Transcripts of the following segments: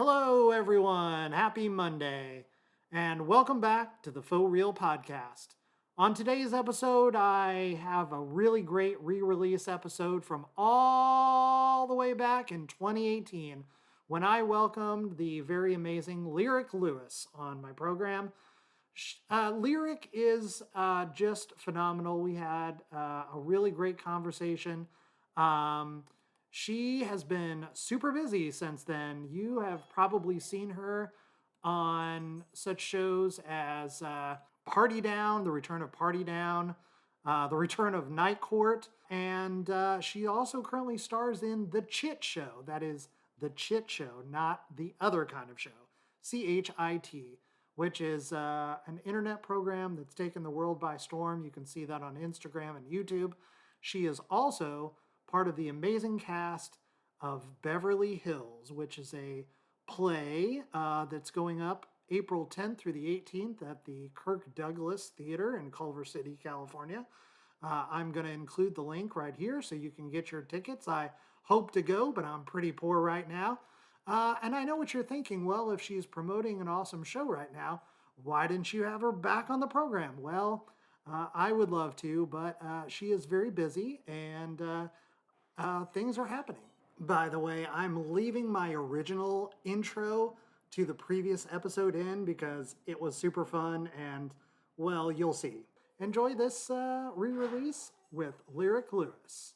Hello, everyone. Happy Monday. And welcome back to the Faux Real podcast. On today's episode, I have a really great re-release episode from all the way back in 2018 when I welcomed the very amazing Lyric Lewis on my program. Lyric is just phenomenal. We had a really great conversation. She has been super busy since then. You have probably seen her on such shows as Party Down, The Return of Party Down, The Return of Night Court, and she also currently stars in The Chit Show. That is The Chit Show, not the other kind of show. CHIT, which is an internet program that's taken the world by storm. You can see that on Instagram and YouTube. She is also part of the amazing cast of Beverly Hills, which is a play that's going up April 10th through the 18th at the Kirk Douglas Theater in Culver City, California. I'm going to include the link right here so you can get your tickets. I hope to go, but I'm pretty poor right now. And I know what you're thinking. Well, if she's promoting an awesome show right now, why didn't you have her back on the program? Well, I would love to, but she is very busy and things are happening. By the way, I'm leaving my original intro to the previous episode in because it was super fun and, well, you'll see. Enjoy this re-release with Lyric Lewis.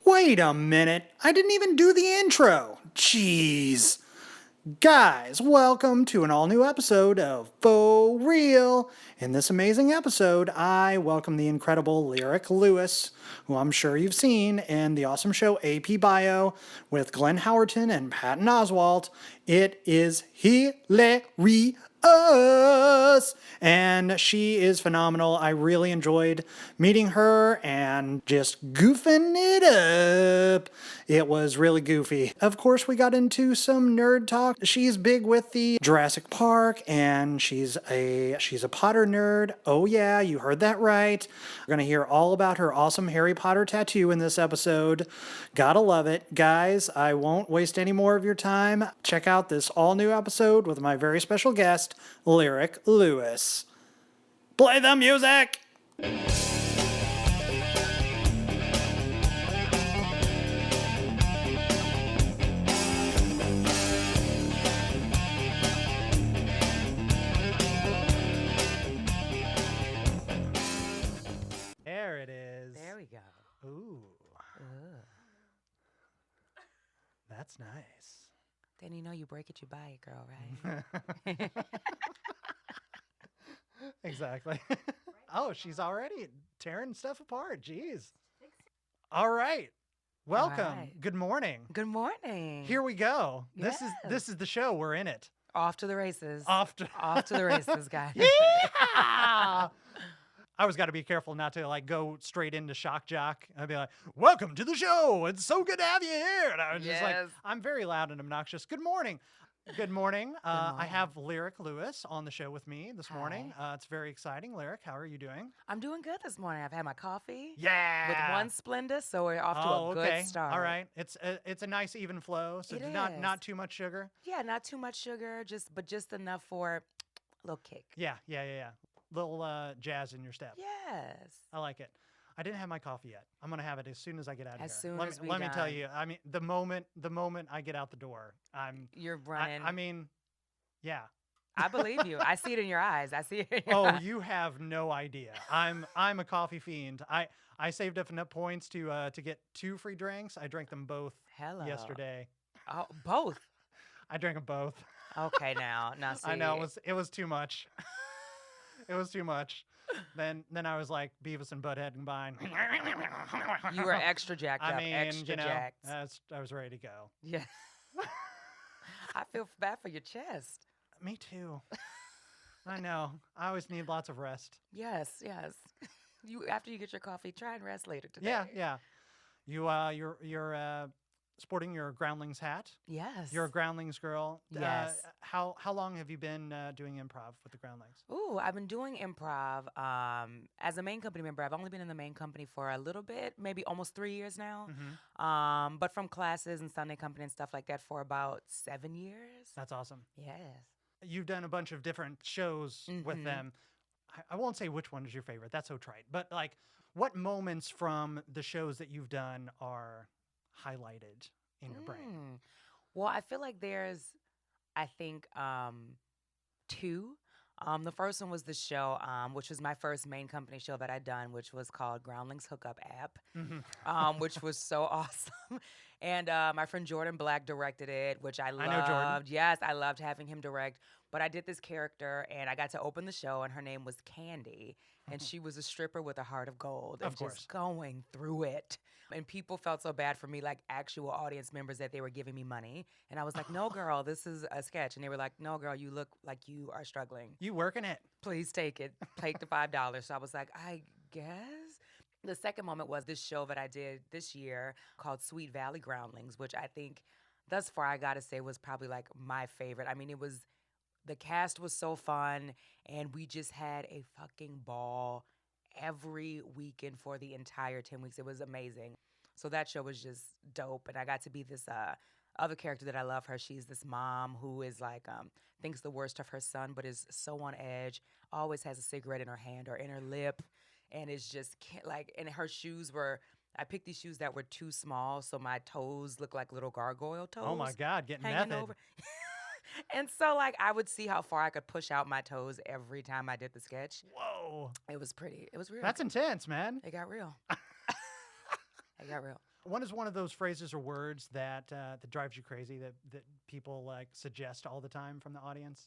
Wait a minute, I didn't even do the intro. Jeez. Guys, welcome to an all-new episode of Faux Real. In this amazing episode, I welcome the incredible Lyric Lewis, who I'm sure you've seen in the awesome show AP Bio with Glenn Howerton and Patton Oswalt. It is hilarious, and she is phenomenal. I really enjoyed meeting her and just goofing it up. It was really goofy. Of course, we got into some nerd talk. She's big with the Jurassic Park, and she's a Potter nerd. Oh yeah, you heard that right. We're gonna hear all about her awesome Harry Potter tattoo in this episode. Gotta love it. Guys, I won't waste any more of your time. Check out this all-new episode with my very special guest, Lyric Lewis. Play the music! There it is. There we go. Ooh. Ugh. That's nice. Then you know you break it, you buy it, girl, right? Exactly. Oh, she's already tearing stuff apart. Jeez. All right. Welcome. All right. Good morning. Good morning. Here we go. Yes. This is the show. We're in it. Off to the races. Off to the races, guys. Yeah. I always got to be careful not to like go straight into shock jock. I'd be like, "Welcome to the show. It's so good to have you here." And I was just like, I'm very loud and obnoxious. Good morning. Good morning. I have Lyric Lewis on the show with me this morning. It's very exciting. Lyric, how are you doing? I'm doing good this morning. I've had my coffee. Yeah. With one Splenda, so we're off to a good start. All right. It's a nice even flow. So not too much sugar. Yeah, not too much sugar, but just enough for a little kick. Yeah. Little jazz in your step. Yes. I like it. I didn't have my coffee yet. I'm gonna have it as soon as I get out of here. As soon as we let me tell done. you. I mean, the moment I get out the door, You're running. I mean, yeah. I believe you. I see it in your eyes. I see it in your Oh, eyes. you have no idea. I'm a coffee fiend. I saved up enough points to get 2 free drinks. I drank them both yesterday. Oh, both. I drank them both. Okay, now see. I know it was too much. It was too much. Then I was like Beavis and Butthead combined. You were extra jacked up. I mean, extra jacked. I was ready to go. Yeah. I feel bad for your chest. Me too. I know. I always need lots of rest. Yes. You after you get your coffee, try and rest later today. Yeah. You your sporting your Groundlings hat. Yes. You're a Groundlings girl. Yes. How long have you been doing improv with the Groundlings? Ooh, I've been doing improv as a main company member. I've only been in the main company for a little bit, maybe almost 3 years now. But from classes and Sunday company and stuff like that for about 7 years. That's awesome. Yes. You've done a bunch of different shows with them. I won't say which one is your favorite. That's so trite. But like, what moments from the shows that you've done are highlighted in your brain? Well, I feel like there's, I think, two. The first one was the show, which was my first main company show that I'd done, which was called Groundlings Hookup App, which was so awesome. And my friend Jordan Black directed it, which I loved. I know Jordan. Yes, I loved having him direct. But I did this character, and I got to open the show, and her name was Candy. And she was a stripper with a heart of gold. And just going through it. And people felt so bad for me, like actual audience members, that they were giving me money. And I was like, no, girl, this is a sketch. And they were like, no, girl, you look like you are struggling. You working it. Please take it. Take the $5. So I was like, I guess. The second moment was this show that I did this year called Sweet Valley Groundlings, which I think thus far, I got to say, was probably like my favorite. I mean, the cast was so fun, and we just had a fucking ball every weekend for the entire 10 weeks. It was amazing. So that show was just dope, and I got to be this other character that I love her. She's this mom who is like, thinks the worst of her son, but is so on edge, always has a cigarette in her hand or in her lip, and is just like, and her shoes were, I picked these shoes that were too small, so my toes look like little gargoyle toes. Oh my God, getting hanging method. over. And so, like, I would see how far I could push out my toes every time I did the sketch. Whoa. It was pretty. It was real. That's intense, man. It got real. It got real. What is one of those phrases or words that drives you crazy that people like suggest all the time from the audience?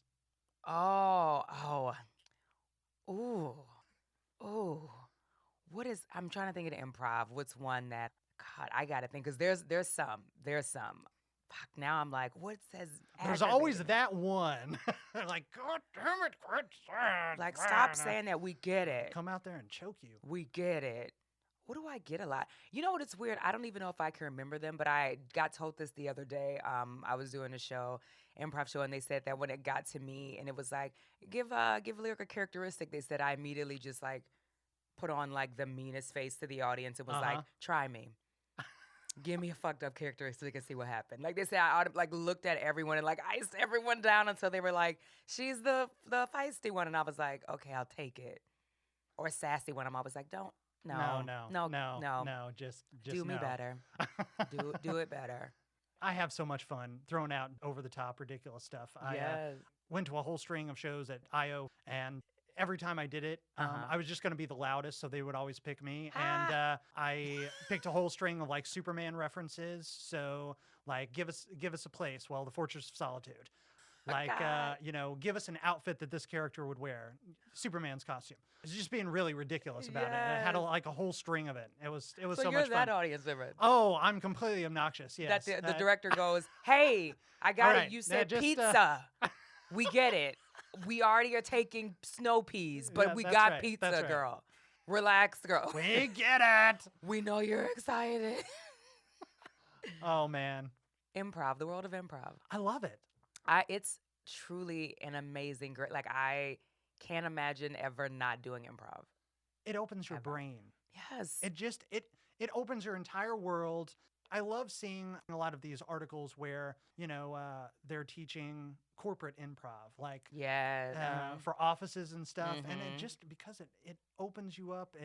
Ooh. What is? I'm trying to think of the improv. What's one that? God, I gotta think because there's some. Fuck. Now I'm like, what says? There's always that one. Like, God damn it, quit saying like, that. stop saying that. We get it. Come out there and choke you. We get it. What do I get a lot? You know what? It's weird. I don't even know if I can remember them, but I got told this the other day. I was doing a show, improv show, and they said that when it got to me, and it was like, give lyric a characteristic. They said I immediately just like put on like the meanest face to the audience. It was like, try me. Give me a fucked up characteristic and see what happened. Like they said, I like looked at everyone and like iced everyone down until they were like, she's the feisty one, and I was like, okay, I'll take it. Or sassy one, I was like, don't. No, just do me better. do it better. I have so much fun throwing out over the top, ridiculous stuff. I went to a whole string of shows at IO, and every time I did it, I was just going to be the loudest, so they would always pick me. And I picked a whole string of like Superman references. So like, give us a place. Well, the Fortress of Solitude. Like, give us an outfit that this character would wear. Superman's costume. It's just being really ridiculous about it. And it had a whole string of it. It was so much fun. So you're that audience member. Oh, I'm completely obnoxious. Yes. That the director goes, hey, I got it. You said pizza. We get it. We already are taking snow peas, but we got pizza, girl. Relax, girl. We get it. We know you're excited. Oh, man. Improv, the world of improv. I love it. It's truly an amazing, great. Like, I can't imagine ever not doing improv. It opens your brain. Yes. It opens your entire world. I love seeing a lot of these articles where, they're teaching corporate improv, like for offices and stuff. And it just, because it opens you up,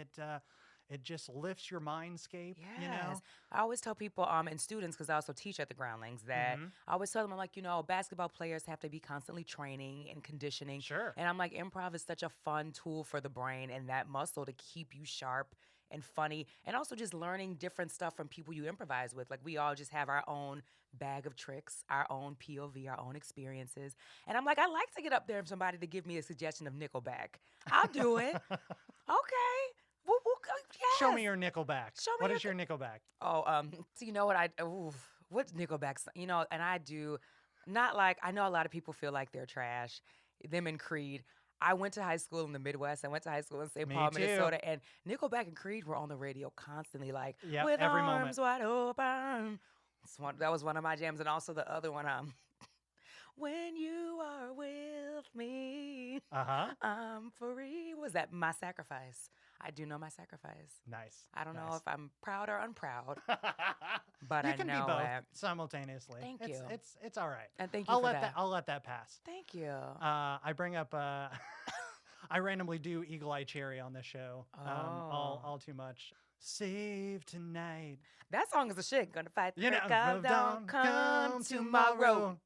it just lifts your mindscape, Yes. I always tell people, and students, because I also teach at the Groundlings, that I always tell them, I'm like, basketball players have to be constantly training and conditioning. Sure. And I'm like, improv is such a fun tool for the brain and that muscle to keep you sharp and funny, and also just learning different stuff from people you improvise with. Like, we all just have our own bag of tricks, our own POV, our own experiences. And I'm like, I like to get up there and somebody to give me a suggestion of Nickelback. I'll do it. Okay. Yes. Show me your Nickelback. What is your Nickelback? Oh, so you know what what's Nickelback? And I do not like, I know a lot of people feel like they're trash, them and Creed. I went to high school in the Midwest. I went to high school in St. Paul, Minnesota, and Nickelback and Creed were on the radio constantly, like, with every arms wide open. That was one of my jams, and also the other one, When You Are With Me, I'm free. Was that My Sacrifice? I do know my sacrifice. Nice. I don't know Nice. if I'm proud or unproud, but You I can know be both it. simultaneously. Thank you. It's all right. And thank you for that. I'll let that pass. Thank you. I bring up. I randomly do Eagle Eye Cherry on this show. All too much. Save tonight. That song is the shit. Gonna fight the You know, crack of dawn. Come tomorrow. tomorrow.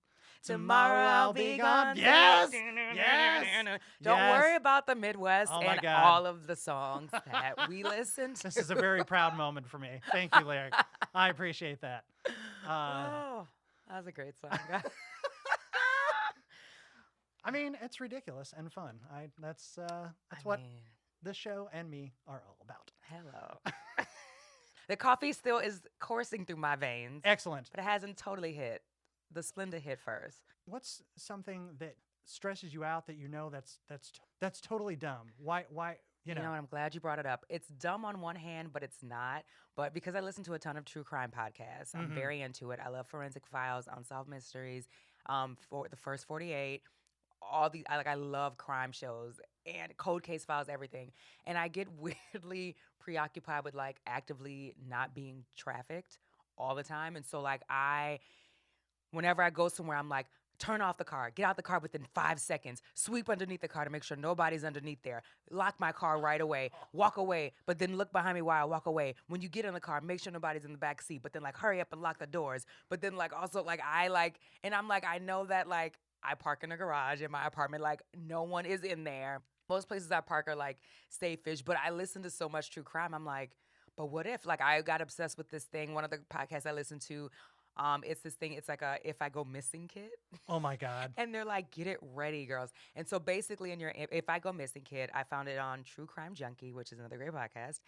Tomorrow I'll be gone. Yes! Yes! Don't Yes! worry about the Midwest Oh my and God. all of the songs that we listen to. This is a very proud moment for me. Thank you, Lyric. I appreciate that. Oh, that was a great song. I mean, it's ridiculous and fun. That's what this show and me are all about. Hello. The coffee still is coursing through my veins. Excellent. But it hasn't totally hit. The Splenda hit first. What's something that stresses you out that you know that's totally dumb? Why you know? And I'm glad you brought it up. It's dumb on one hand, but it's not. But because I listen to a ton of true crime podcasts, I'm very into it. I love Forensic Files, Unsolved Mysteries, for the First 48. I love crime shows and cold case files, everything. And I get weirdly preoccupied with like actively not being trafficked all the time. And so whenever I go somewhere, I'm like, turn off the car, get out the car within 5 seconds, sweep underneath the car to make sure nobody's underneath there, lock my car right away, walk away, but then look behind me while I walk away. When you get in the car, make sure nobody's in the back seat, but then like hurry up and lock the doors. But then like also like and I'm like, I know that like I park in a garage in my apartment, like no one is in there. Most places I park are like safe-ish, but I listen to so much true crime. I'm like, but what if? Like I got obsessed with this thing. One of the podcasts I listened to, it's this thing. It's like a If I Go Missing kit. Oh my God. And they're like, get it ready, girls. And so basically in your If I Go Missing kit, I found it on True Crime Junkie, which is another great podcast.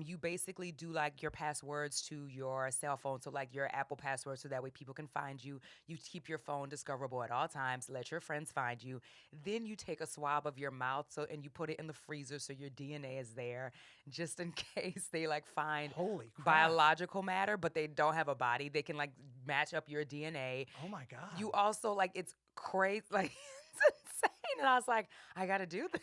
You basically do like your passwords to your cell phone. So like your Apple password, so that way people can find you. You keep your phone discoverable at all times. Let your friends find you. Then you take a swab of your mouth and you put it in the freezer so your DNA is there, just in case they like find Holy crap. biological matter, but they don't have a body. They can like match up your DNA. Oh my God. You also like, it's crazy, like it's insane. And I was like, I gotta do this.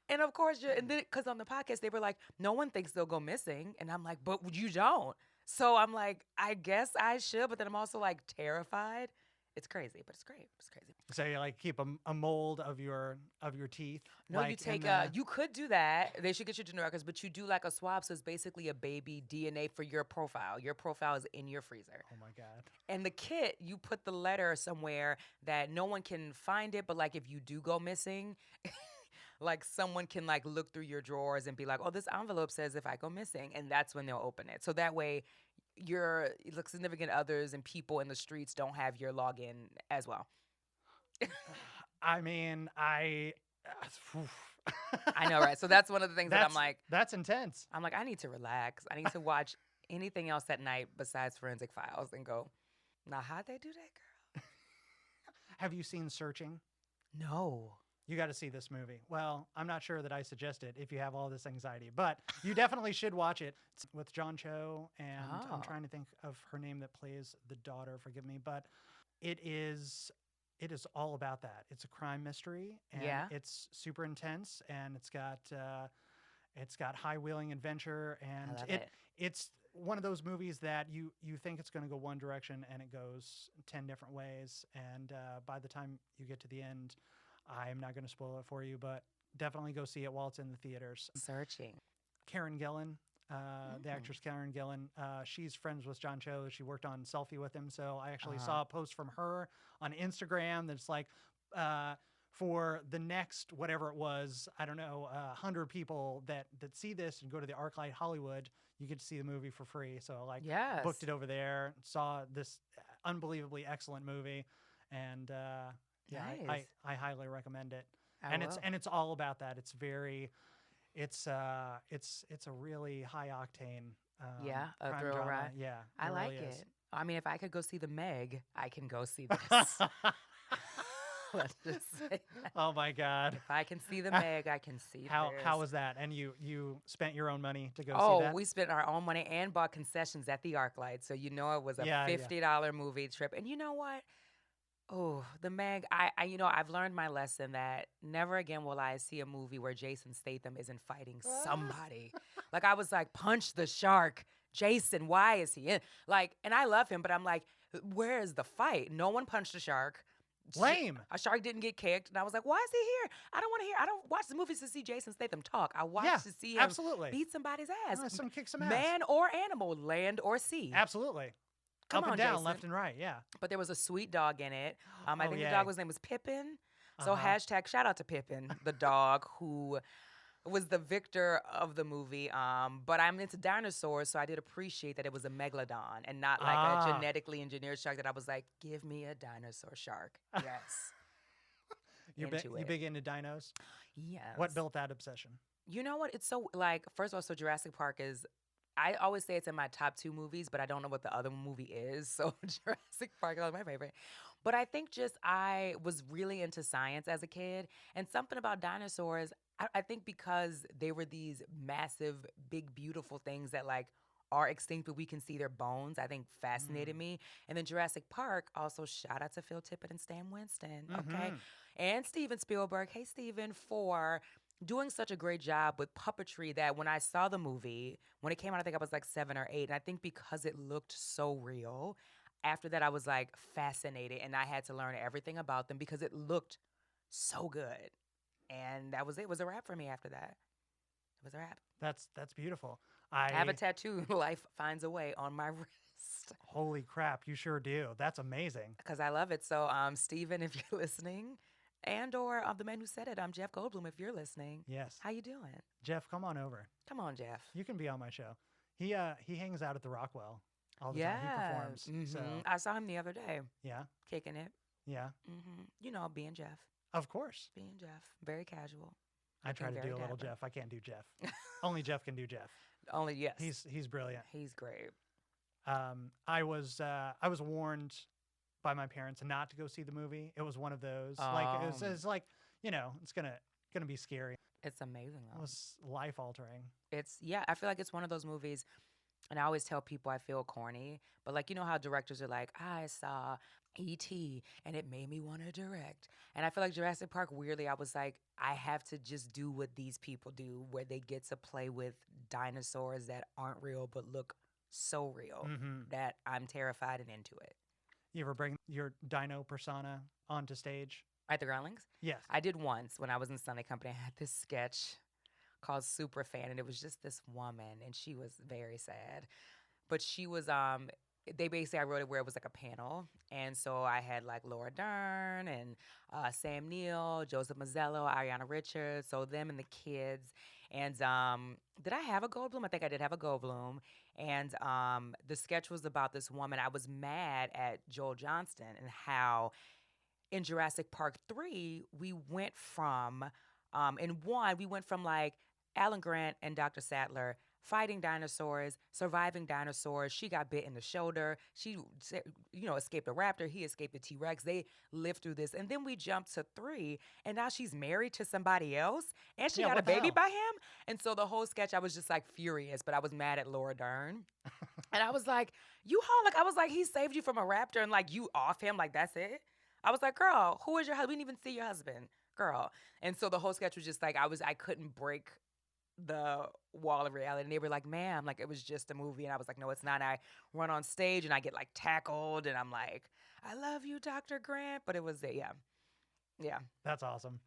And of course because on the podcast they were like, no one thinks they'll go missing, and I'm like, but you don't. So I'm like, I guess I should, but then I'm also like terrified. It's crazy, but it's great. It's crazy. So you like keep a mold of your teeth? No, like you take in the- you could do that. They should get your genetic records, but you do like a swab, so it's basically a baby DNA for your profile. Your profile is in your freezer. Oh my God. And the kit, you put the letter somewhere that no one can find it, but like if you do go missing, like someone can like look through your drawers and be like, oh, this envelope says if I go missing, and that's when they'll open it. So that way your significant others and people in the streets don't have your login as well. I mean, I know, right? So that's one of the things that I'm like, that's intense. I'm like, I need to relax. I need to watch anything else at night besides Forensic Files and go, now how'd they do that, girl? Have you seen Searching? No. You got to see this movie. Well, I'm not sure that I suggest it if you have all this anxiety, but you definitely should watch it. It's with John Cho, and I'm trying to think of her name that plays the daughter. Forgive me, but it is all about that. It's a crime mystery, and it's super intense, and it's got high-wheeling adventure, and it's one of those movies that you think it's going to go one direction, and it goes 10 different ways, and by the time you get to the end, I'm not going to spoil it for you, but definitely go see it while it's in the theaters. Searching. Karen Gillan, the actress Karen Gillan, she's friends with John Cho. She worked on Selfie with him, so I actually saw a post from her on Instagram that's like, for the next whatever it was, I don't know, 100 people that see this and go to the ArcLight Hollywood, you get to see the movie for free. So booked it over there, saw this unbelievably excellent movie, and nice. I highly recommend it. I will. It's all about that. It's a really high octane a crime thrill drama. ride. Yeah, I like really is. it. I mean, if I could go see the Meg, I can go see this. Let's just say that. Oh my God. If I can see the Meg, I can see How this. was that? And you spent your own money to go see Oh, that? we spent our own money and bought concessions at the ArcLight. So you know it was a Yeah, yeah. $50 movie trip. And you know what? Oh, the Meg, I've learned my lesson that never again will I see a movie where Jason Statham isn't fighting somebody. Like, I was like, punch the shark. Jason, why is he in? Like, and I love him, but I'm like, where is the fight? No one punched a shark. Lame. A shark didn't get kicked. And I was like, why is he here? I don't want to hear. I don't watch the movies to see Jason Statham talk. I watch Yeah, to see him absolutely. beat somebody's ass. Kick some ass. Man or animal, land or sea. Absolutely. Come Up on, and down, Jason. left and right. Yeah. But there was a sweet dog in it. I Oh, think yay. the dog was name was Pippin. So Uh-huh. hashtag shout out to Pippin, the dog who was the victor of the movie. But I'm into dinosaurs, so I did appreciate that it was a megalodon and not like a genetically engineered shark that I was like, give me a dinosaur shark. Yes. You big into dinos? Yes. What built that obsession? You know what? It's so like, first of all, so Jurassic Park is, I always say it's in my top 2 movies, but I don't know what the other movie is. So Jurassic Park is my favorite. But I think just I was really into science as a kid, and something about dinosaurs, I think because they were these massive, big, beautiful things that like are extinct, but we can see their bones, I think fascinated me. And then Jurassic Park, also shout out to Phil Tippett and Stan Winston, okay? And Steven Spielberg, hey Steven, for doing such a great job with puppetry that when I saw the movie, when it came out, I think I was like 7 or 8. And I think because it looked so real, after that I was like fascinated and I had to learn everything about them because it looked so good. And that was it. It was a wrap for me after that. It was a wrap. That's beautiful. I have a tattoo, Life Finds a Way, on my wrist. Holy crap, you sure do. That's amazing. Because I love it. So, Steven, if you're listening, and or the man who said it, I'm Jeff Goldblum, if you're listening. Yes. How you doing? Jeff, come on over. Come on, Jeff. You can be on my show. He hangs out at the Rockwell all the time. He performs. So I saw him the other day. yeah. Kicking it. Yeah. You know, being Jeff. Of course. Being Jeff. Very casual. I try to very do a little dapper. Jeff. I can't do Jeff. Only Jeff can do Jeff. Only, yes. He's brilliant. He's great. I was warned by my parents not to go see the movie. It was one of those like it's like, you know, it's gonna be scary. It's amazing, It though. was life altering. I feel like it's one of those movies, and I always tell people I feel corny, but like, you know how directors are like, I saw E.T. and it made me want to direct. And I feel like Jurassic Park, weirdly, I was like, I have to just do what these people do, where they get to play with dinosaurs that aren't real but look so real that I'm terrified and into it. You ever bring your dino persona onto stage? At the Groundlings? Yes. I did once when I was in Sunday Company. I had this sketch called Super Fan, and it was just this woman, and she was very sad. But she was, they basically, I wrote it where it was like a panel. And so I had like Laura Dern and Sam Neill, Joseph Mazzello, Ariana Richards, so them and the kids. And did I have a Goldblum? I think I did have a Goldblum. And the sketch was about this woman. I was mad at Joel Johnston and how in Jurassic Park 3, we went from, in 1, we went from like Alan Grant and Dr. Sattler fighting dinosaurs, surviving dinosaurs. She got bit in the shoulder. She, escaped a raptor. He escaped a T-Rex. They lived through this. And then we jumped to 3, and now she's married to somebody else, and she got a baby by him. And so the whole sketch, I was just like furious, but I was mad at Laura Dern. And I was like, he saved you from a raptor, and like you off him, like that's it? I was like, girl, who is your husband? We didn't even see your husband, girl. And so the whole sketch was just like, I couldn't break the wall of reality. And they were like, ma'am, like it was just a movie. And I was like, no, it's not. And I run on stage and I get like tackled and I'm like, I love you, Dr. Grant. But it was, yeah. That's awesome.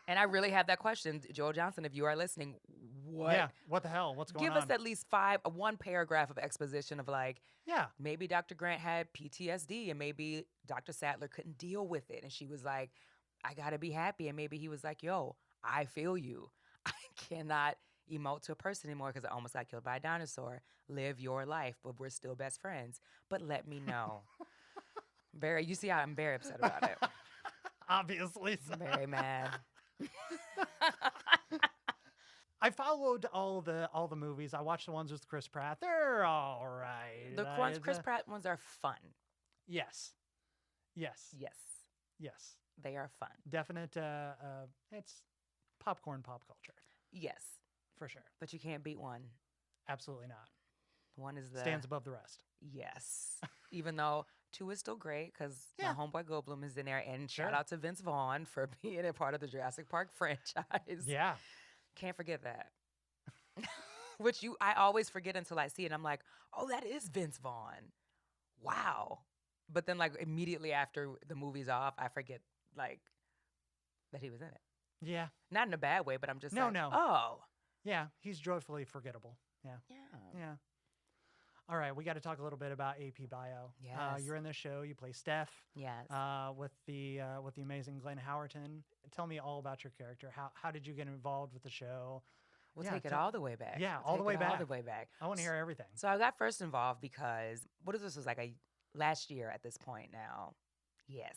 And I really have that question, Joel Johnson, if you are listening, what? Yeah, what the hell? What's going on? Give us at least one paragraph of exposition of like, yeah, maybe Dr. Grant had PTSD and maybe Dr. Sattler couldn't deal with it. And she was like, I got to be happy. And maybe he was like, yo, I feel you. I cannot emote to a person anymore because I almost got killed by a dinosaur. Live your life, but we're still best friends. But let me know. You see how I'm very upset about it. Obviously. So. Very mad. I followed all the movies. I watched the ones with Chris Pratt. They're all right. The Chris Pratt ones are fun. Yes. Yes. They are fun. Definite, it's popcorn pop culture, Yes, for sure. but you can't beat one. Absolutely not. One is the Stands above the rest. Yes. Even though 2 is still great because Yeah. my homeboy Goldblum is in there. And Sure. shout out to Vince Vaughn for being a part of the Jurassic Park franchise. Yeah. Can't forget that. Which I always forget until I see it. I'm like, oh, that is Vince Vaughn. Wow. But then like immediately after the movie's off, I forget like that he was in it. Yeah. Not in a bad way, but I'm just No. oh. Yeah, he's joyfully forgettable. Yeah. Yeah. All right, we got to talk a little bit about AP Bio. Yes. You're in this show. You play Steph. Yes. With the amazing Glenn Howerton. Tell me all about your character. How did you get involved with the show? We'll take it all the way back. Yeah, We'll all the way back. All the way back. I want to hear everything. So I got first involved because this was like last year at this point now. Yes.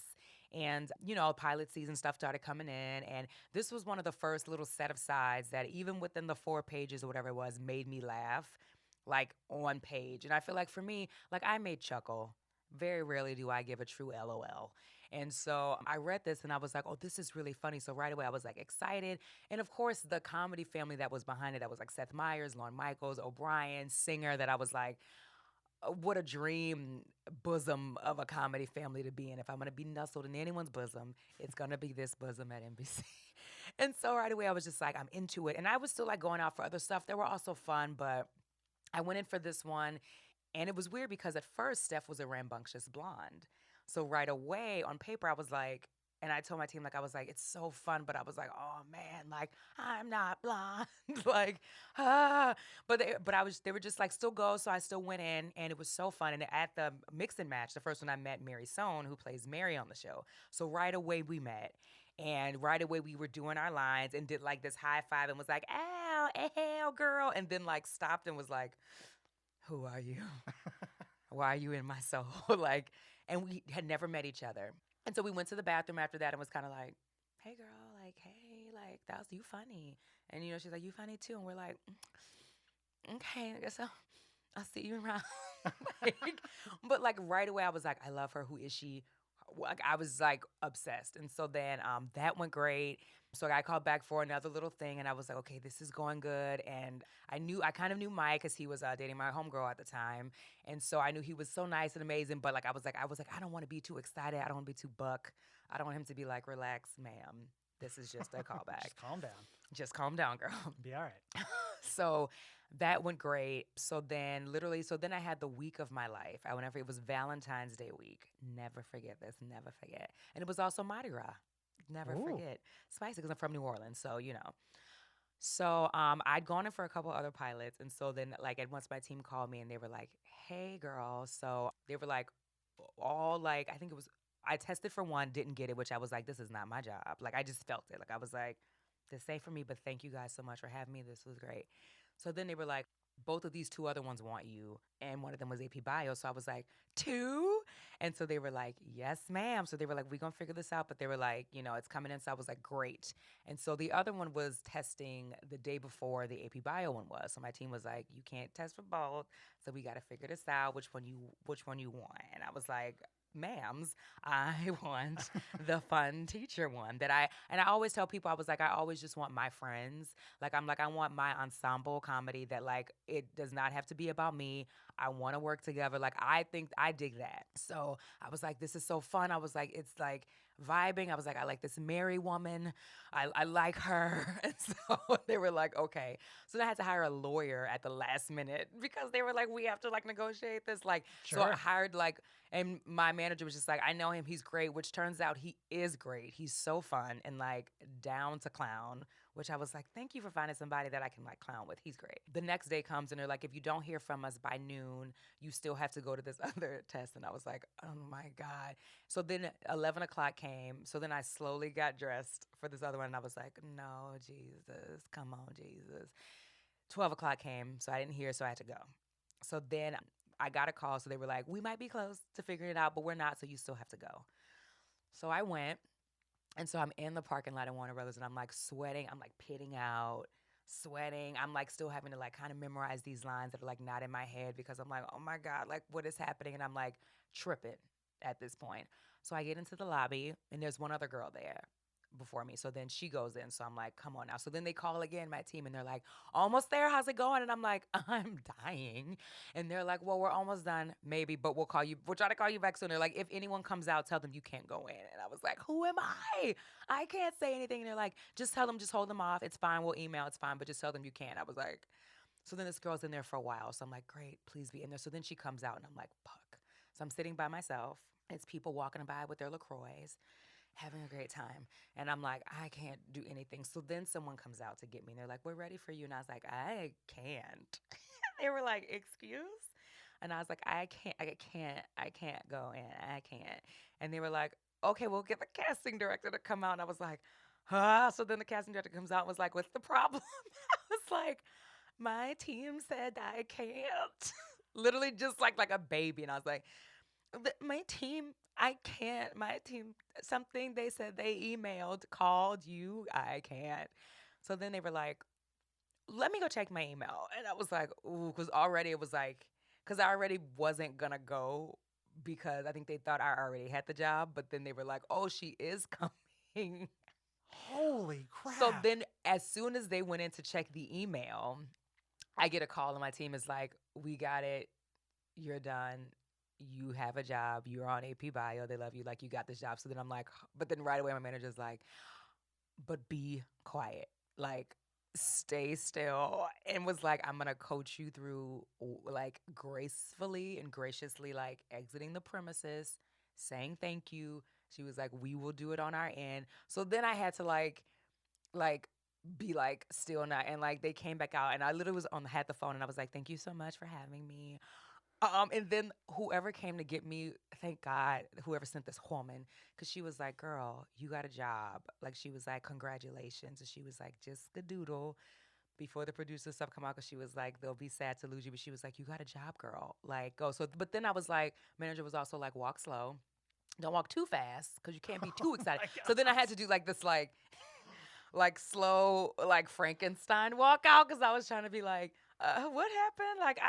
And, pilot season stuff started coming in. And this was one of the first little set of sides that even within the 4 pages or whatever it was, made me laugh, like on page. And I feel like for me, like I may chuckle. Very rarely do I give a true LOL. And so I read this and I was like, oh, this is really funny. So right away I was like excited. And of course, the comedy family that was behind it, that was like Seth Meyers, Lorne Michaels, O'Brien, Singer, that I was like, what a dream bosom of a comedy family to be in. If I'm going to be nestled in anyone's bosom, it's going to be this bosom at NBC. And so right away I was just like, I'm into it. And I was still like going out for other stuff that were also fun, but I went in for this one. And it was weird because at first Steph was a rambunctious blonde. So right away on paper, I was like, and I told my team, like, I was like, it's so fun. But I was like, oh man, like, I'm not blonde. like, But they were just like, still go. So I still went in and it was so fun. And at the mix and match, the first one I met Mary Sohn, who plays Mary on the show. So right away we met. And right away we were doing our lines and did like this high five and was like, ow, ow, girl. And then like stopped and was like, who are you? Why are you in my soul? And we had never met each other. And so we went to the bathroom after that and was kind of like, hey girl, like, hey, like, that was you funny. And she's like, you funny too. And we're like, okay, I guess I'll see you around. But like right away I was like, I love her. Who is she? Like I was like obsessed. And so then that went great. So I called back for another little thing and I was like, okay, this is going good. And I kind of knew Mike because he was dating my homegirl at the time. And so I knew he was so nice and amazing. But like I was like, I don't want to be too excited. I don't want to be too buck. I don't want him to be like, relax, ma'am. This is just a callback. Just calm down. Just calm down, girl. Be all right. So that went great. So then I had the week of my life. It was Valentine's Day week. Never forget this. Never forget. And it was also Mardi Gras. Never forget. Spicy because I'm from New Orleans. So, So I'd gone in for a couple other pilots. And so then once my team called me and they were like, hey, girl. So they were like, I think it was, I tested for one, didn't get it, which I was like, this is not my job. Like, I just felt it. Like, I was like, this ain't for me, but thank you guys so much for having me. This was great. So then they were like, both of these 2 other ones want you. And one of them was AP Bio. So I was like, 2? And so they were like, yes, ma'am. So they were like, we're going to figure this out. But they were like, it's coming in. So I was like, great. And so the other one was testing the day before the AP Bio one was. So my team was like, you can't test for both. So we got to figure this out, which one you want. And I was like, ma'ams, I want the fun teacher one I always tell people, I was like, I always just want my friends. Like, I'm like, I want my ensemble comedy that like, it does not have to be about me. I want to work together. Like, I think I dig that. So I was like, this is so fun. I was like, it's like vibing. I was like, I like this Mary woman. I like her. And so they were like, okay. So then I had to hire a lawyer at the last minute because they were like, we have to like negotiate this. Like, Sure. So I hired and my manager was just like, I know him. He's great, which turns out he is great. He's so fun and like down to clown, which I was like, thank you for finding somebody that I can like clown with. He's great. The next day comes and they're like, if you don't hear from us by noon, you still have to go to this other test. And I was like, oh my God. So then 11 o'clock came. So then I slowly got dressed for this other one. And I was like, no, Jesus, come on, Jesus. 12 o'clock came. So I didn't hear, so I had to go. So then I got a call. So they were like, we might be close to figuring it out, but we're not. So you still have to go. So I went. And so I'm in the parking lot at Warner Brothers and I'm like sweating. I'm like pitting out, sweating. I'm like still having to like kind of memorize these lines that are like not in my head because I'm like, oh my God, like what is happening? And I'm like tripping. at this point. So I get into the lobby, and there's one other girl there before me. So then she goes in. So I'm like, come on now. So then they call again my team, and they're like, almost there. How's it going? And I'm like, I'm dying. And they're like, well, we're almost done, maybe, but we'll call you. We'll try to call you back soon. They're like, if anyone comes out, tell them you can't go in. And I was like, who am I? I can't say anything. And they're like, just tell them, just hold them off. It's fine. We'll email. It's fine. But just tell them you can't. I was like, so then this girl's in there for a while. So I'm like, great, please be in there. So then she comes out, and I'm like, fuck. So I'm sitting by myself. It's people walking by with their LaCroix, having a great time. And I'm like, I can't do anything. So then someone comes out to get me, and they're like, we're ready for you. And I was like, I can't. They were like, excuse? And I was like, I can't go in. I can't. And they were like, okay, we'll get the casting director to come out. And I was like, huh? So then the casting director comes out and was like, what's the problem? I was like, my team said I can't. Literally just like a baby. And I was like, my team, I can't. My team, something they said they emailed, called you, I can't. So then they were like, let me go check my email. And I was like, ooh, because already it was like, because I already wasn't going to go because I think they thought I already had the job. But then they were like, oh, she is coming. Holy crap. So then as soon as they went in to check the email, I get a call and my team is like, we got it. You're done. You have a job. You're on AP Bio. They love you. Like, you got this job. So then I'm like, but then right away my manager's like, but be quiet. Like, stay still. And was like, I'm going to coach you through, like, gracefully and graciously, like, exiting the premises, saying thank you. She was like, we will do it on our end. So then I had to, like, be like still not, and like they came back out, and I literally had the phone, and I was like, thank you so much for having me. And then whoever came to get me, thank God, whoever sent this woman, because she was like, girl, you got a job. Like, she was like, congratulations. And she was like, just skadoodle before the producer stuff come out, because she was like, they'll be sad to lose you. But she was like, you got a job, girl. Like, go. So, but then I was like, manager was also like, walk slow. Don't walk too fast, because you can't be too excited. So then I had to do like this, like slow, like Frankenstein walk out, because I was trying to be like, what happened? Like,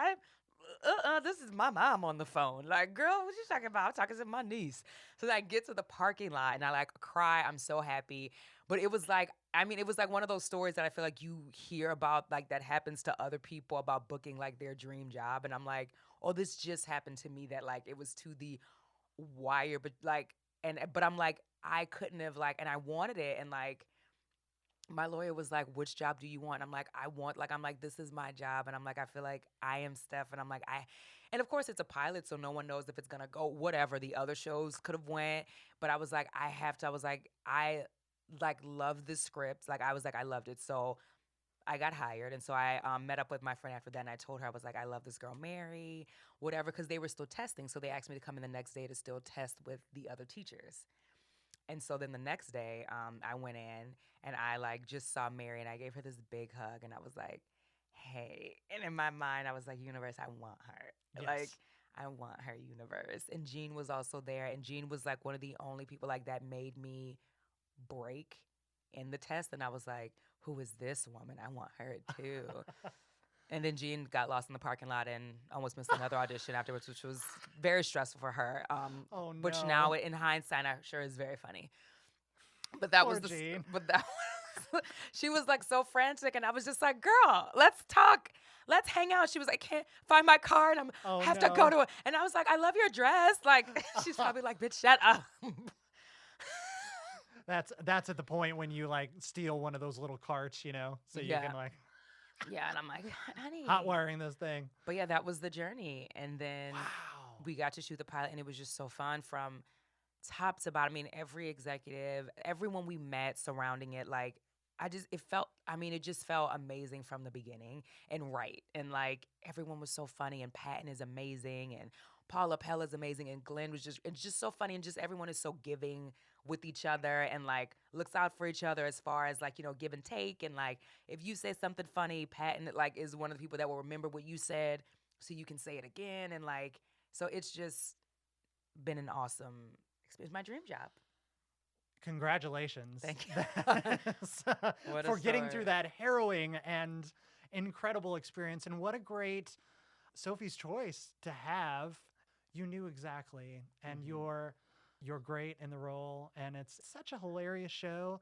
this is my mom on the phone. Like, girl, what you talking about? I'm talking to my niece. So then I get to the parking lot and I like cry. I'm so happy. But it was like, I mean, it was like one of those stories that I feel like you hear about, like that happens to other people about booking like their dream job. And I'm like, oh, this just happened to me, that like it was to the wire, but like, but I'm like, I couldn't have like, and I wanted it. And like, my lawyer was like, which job do you want? I'm like, I'm like, this is my job. And I'm like, I feel like I am Steph. And I'm like, and of course it's a pilot, so no one knows if it's going to go, whatever. The other shows could have went. But I was like, I like love this script. Like, I was like, I loved it. So I got hired. And so I met up with my friend after that. And I told her, I was like, I love this girl, Mary, whatever. Because they were still testing. So they asked me to come in the next day to still test with the other teachers. And so then the next day, I went in and I like just saw Mary, and I gave her this big hug, and I was like, hey. And in my mind, I was like, universe, I want her. Yes. Like, I want her, universe. And Jean was also there. And Jean was like one of the only people like that made me break in the test. And I was like, who is this woman? I want her too. And then Jean got lost in the parking lot and almost missed another audition afterwards, which was very stressful for her. Oh, no. Which now, in hindsight, I'm sure is very funny. But that Poor was Jean. But that was, she was like so frantic, and I was just like, "Girl, let's talk, let's hang out." She was like, "I can't find my card. I have to go to it." And I was like, "I love your dress." Like, she's probably like, "Bitch, shut up." That's at the point when you like steal one of those little carts, you know, so you can like. Yeah, and I'm like, honey, hot wiring this thing. But yeah, that was the journey. And then we got to shoot the pilot, and it was just so fun from top to bottom. I mean, every executive, everyone we met surrounding it, like, it just felt amazing from the beginning and right. And like, everyone was so funny, and Patton is amazing, and Paula Pell is amazing, and Glenn was it's just so funny, and just everyone is so giving with each other and like looks out for each other as far as like, you know, give and take. And like, if you say something funny, Patton like is one of the people that will remember what you said so you can say it again. And like, so it's just been an awesome experience. My dream job. Congratulations. Thank you. For getting through that harrowing and incredible experience. And what a great Sophie's Choice to have You knew exactly, and Mhm. you're great in the role, and it's such a hilarious show.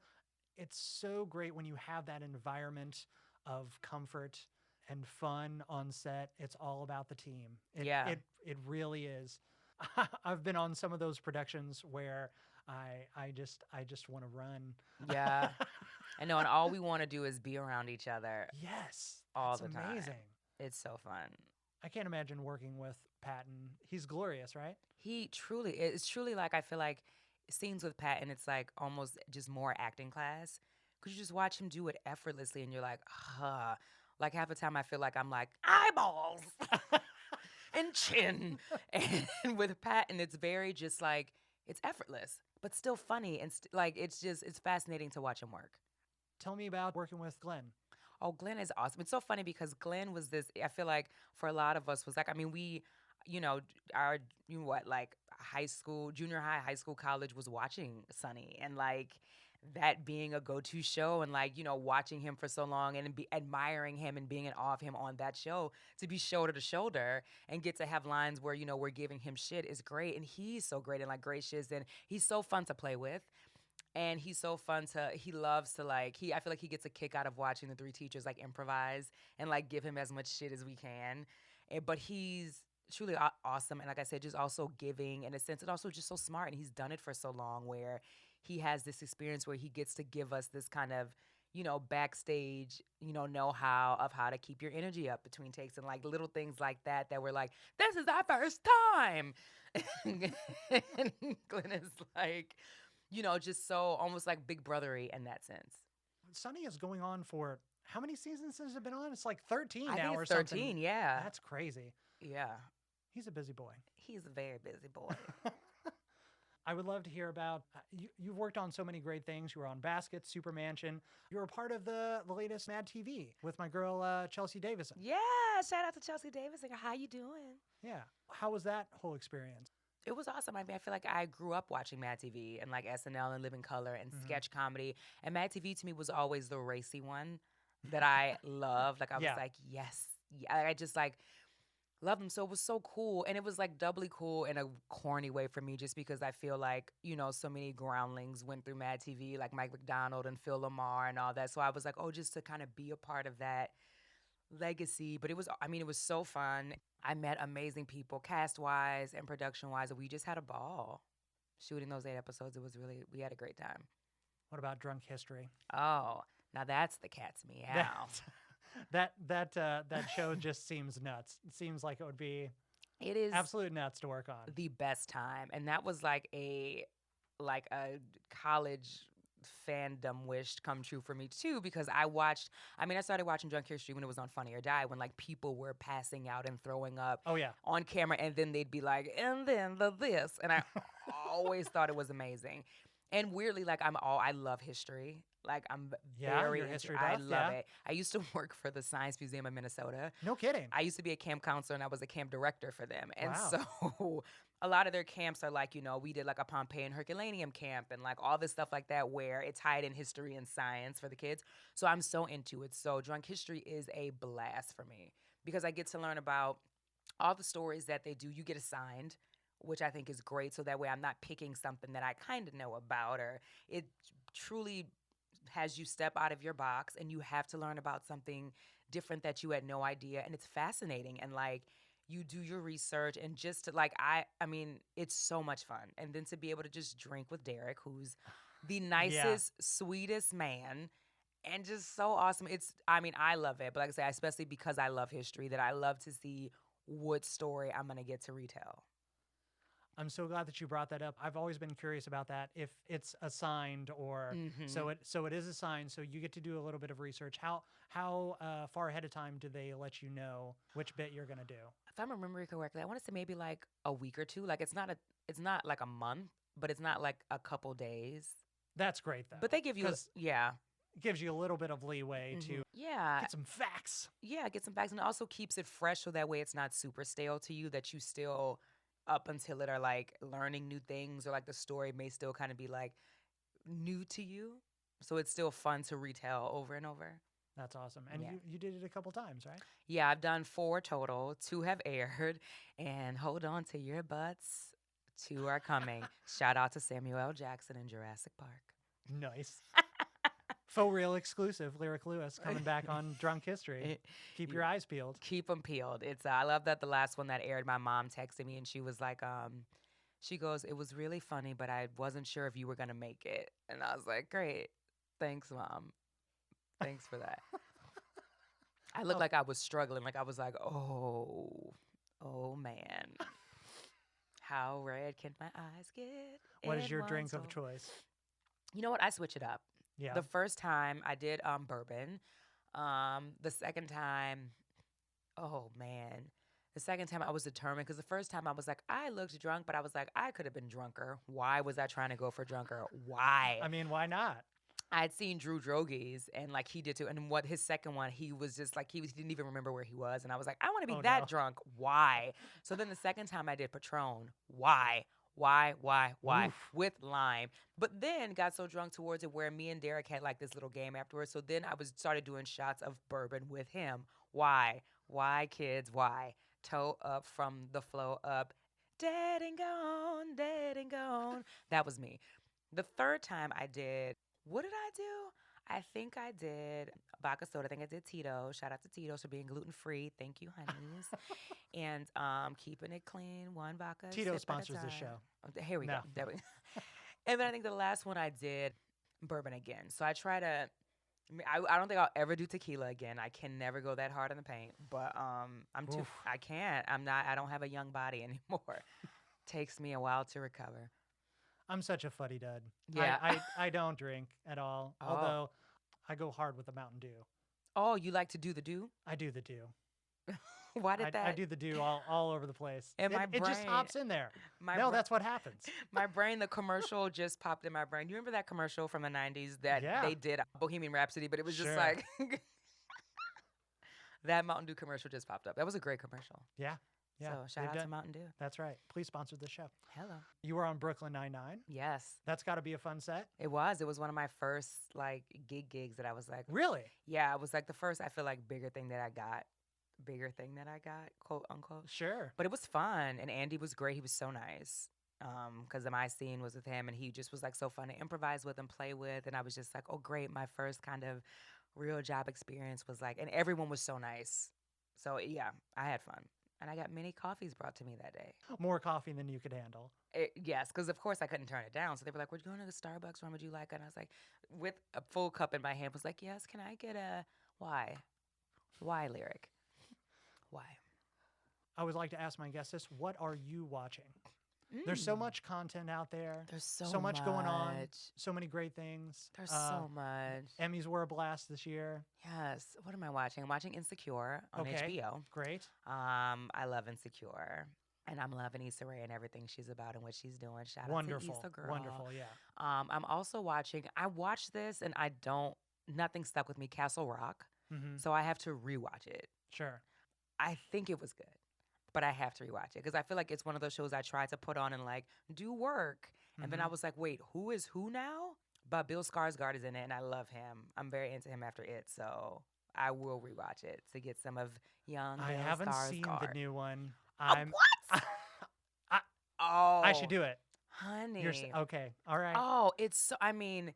It's so great when you have that environment of comfort and fun on set. It's all about the team. Yeah. It really is. I've been on some of those productions where I just want to run. Yeah. I know, and all we want to do is be around each other Yes, all that's the time. amazing. It's so fun. I can't imagine working with Patton. He's glorious, right? He truly, it's truly like, I feel like scenes with Pat, and it's like almost just more acting class. Because you just watch him do it effortlessly, and you're like, huh. Like half the time, I feel like I'm like, eyeballs and chin. And with Patton, it's very just like, it's effortless, but still funny. And like, it's fascinating to watch him work. Tell me about working with Glenn. Oh, Glenn is awesome. It's so funny because Glenn was this, I feel like for a lot of us was like, I mean, we, you know, our, you know what, like high school, junior high, high school, college was watching Sunny, and like that being a go-to show, and like, watching him for so long and be admiring him and being in awe of him on that show, to be shoulder to shoulder and get to have lines where, we're giving him shit is great. And he's so great and like gracious, and he's so fun to play with. And he's so fun he loves to like, I feel like he gets a kick out of watching the three teachers like improvise and like give him as much shit as we can. But he's truly awesome. And like I said, just also giving in a sense, and also just so smart. And he's done it for so long, where he has this experience where he gets to give us this kind of, backstage, know-how of how to keep your energy up between takes, and like little things like that, that we're like, this is our first time. And Glenn is like, just so almost like big brothery in that sense. Sunny is going on for how many seasons has it been on? It's like 13 I now think or it's 13, something. yeah. That's crazy. Yeah. He's a busy boy. He's a very busy boy. I would love to hear about you've worked on so many great things. You were on Basket, Super Mansion. You were a part of the latest Mad TV with my girl Chelsea Davison. Yeah, shout out to Chelsea Davis. Like, how you doing? Yeah. How was that whole experience? It was awesome. I mean, I feel like I grew up watching Mad TV and like SNL and Living Color and sketch comedy. And Mad TV to me was always the racy one that I loved. Like, I was Yeah. like, yes. Yeah, I just like loved them. So it was so cool. And it was like doubly cool in a corny way for me, just because I feel like, so many groundlings went through Mad TV, like Mike McDonald and Phil Lamar and all that. So I was like, oh, just to kind of be a part of that legacy. But it was so fun. I met amazing people, cast-wise and production-wise, and we just had a ball shooting those 8 episodes. We had a great time. What about Drunk History? Oh, now that's the cat's meow. That show just seems nuts. It seems like it would be It is absolute nuts to work on. the best time. And that was like a college fandom wish come true for me too, because I started watching Drunk History when it was on Funny or Die, when like people were passing out and throwing up Oh yeah. on camera, and then they'd be like, and then this, and I always thought it was amazing. And weirdly, like I love history. Like I'm very you're a into, history I buff, love yeah. it. I used to work for the Science Museum of Minnesota. No kidding. I used to be a camp counselor, and I was a camp director for them. And Wow. so a lot of their camps are like, we did like a Pompeii and Herculaneum camp and like all this stuff like that, where it's tied in history and science for the kids. So I'm so into it. So Drunk History is a blast for me, because I get to learn about all the stories that they do. You get assigned, which I think is great. So that way I'm not picking something that I kind of know about, or it truly has you step out of your box and you have to learn about something different that you had no idea. And it's fascinating. And like, you do your research, and just to like, I mean, it's so much fun. And then to be able to just drink with Derek, who's the nicest, sweetest man, and just so awesome. I love it. But like I say, especially because I love history, that I love to see what story I'm going to get to retell. I'm so glad that you brought that up. I've always been curious about that, if it's assigned or so it is assigned. So you get to do a little bit of research. How far ahead of time do they let you know which bit you're gonna do? If I'm remembering correctly, I want to say maybe like a week or two. Like it's not like a month, but it's not like a couple days. That's great though. But they give you it gives you a little bit of leeway to get some facts. Yeah, get some facts, and it also keeps it fresh, so that way it's not super stale to you, that you still up until it are like learning new things, or like the story may still kind of be like new to you. So it's still fun to retell over and over. That's awesome. And Yeah. you did it a couple times, right? Yeah, I've done 4 total. 2 have aired. And hold on to your butts. 2 are coming. Shout out to Samuel L. Jackson in Jurassic Park. Nice. Faux real exclusive. Lyric Lewis coming back on Drunk History. Keep your eyes peeled. Keep them peeled. It's I love that the last one that aired, my mom texted me and she was like, she goes, "It was really funny, but I wasn't sure if you were gonna make it." And I was like, "Great, thanks, Mom. Thanks for that." I looked like I was struggling. Like I was like, "Oh, oh man, how red can my eyes get?" What is in your one drink of soul?" choice? You know what? I switch it up. Yeah. The first time I did bourbon. The second time, oh man. The second time I was determined because the first time I was like, I looked drunk, but I was like, I could have been drunker. Why was I trying to go for drunker? Why? I mean, why not? I'd seen Drew Drogies and like he did too. And what his second one, he was just like, he didn't even remember where he was. And I was like, I want to be that no. drunk. Why? So then the second time I did Patron. Why? Why? Oof. With lime. But then got so drunk towards it where me and Derek had like this little game afterwards. So then I started doing shots of bourbon with him. Why? Why, kids? Why? Toe up from the flow up. Dead and gone, dead and gone. That was me. The third time I did, what did I do? I think I did vodka soda. I think I did Tito's. Shout out to Tito's for being gluten-free. Thank you, honeys. And keeping it clean, one vodka. Tito sip at a sponsors this time. show. Oh, here we No. go. There we go. And then I think the last one I did bourbon again. So I try to. I don't think I'll ever do tequila again. I can never go that hard in the paint. But I'm too. Oof. I can't. I'm not. I don't have a young body anymore. Takes me a while to recover. I'm such a fuddy dud. Yeah. I don't drink at all. Oh. Although I go hard with the Mountain Dew. Oh, you like to do the do? I do the Dew. Why did that? I do the Dew all over the place. And my it just brain- hops in there. my No, bra- that's what happens. My brain, the commercial just popped in my brain. You remember that commercial from the 90s that Yeah. they did Bohemian Rhapsody, but it was just Sure. like that Mountain Dew commercial just popped up. That was a great commercial. Yeah. Yeah. So shout they've out to done- Mountain Dew. That's right. Please sponsor the show. Hello. You were on Brooklyn Nine-Nine. Yes, That's got to be a fun set. it was. It was one of my first like gigs that I was like, Really? yeah, it was like the first, I feel like bigger thing that I got, quote unquote. Sure. But it was fun, and Andy was great. He was so nice. Because my scene was with him, and he just was like so fun to improvise with and play with. And I was just like, oh, great. My first kind of real job experience was like, and everyone was so nice. So yeah, I had fun. And I got many coffees brought to me that day. More coffee than you could handle. Yes, because of course I couldn't turn it down. So they were like, we're going to the Starbucks. When would you like it? And I was like, with a full cup in my hand, was like, yes, can I get a, why? Why lyric? Why? I always like to ask my guests this: what are you watching? There's so much content out there. There's so much going on. So many great things. There's so much. Emmys were a blast this year. Yes. What am I watching? I'm watching Insecure on Okay. HBO. Great. I love Insecure. And I'm loving Issa Rae and everything she's about and what she's doing. Shout Wonderful. out to Issa girl. Wonderful. Yeah. I'm also watching, I watched this and nothing stuck with me, Castle Rock. Mm-hmm. So I have to rewatch it. Sure. I think it was good, but I have to rewatch it because I feel like it's one of those shows I tried to put on and like do work. And then I was like, wait, who is who now? But Bill Skarsgård is in it and I love him. I'm very into him after it. So I will rewatch it to get some of young I Bill haven't seen the Skarsgård. new one. What? Oh, I should do it. honey. Okay. All right. Oh, it's so, I mean,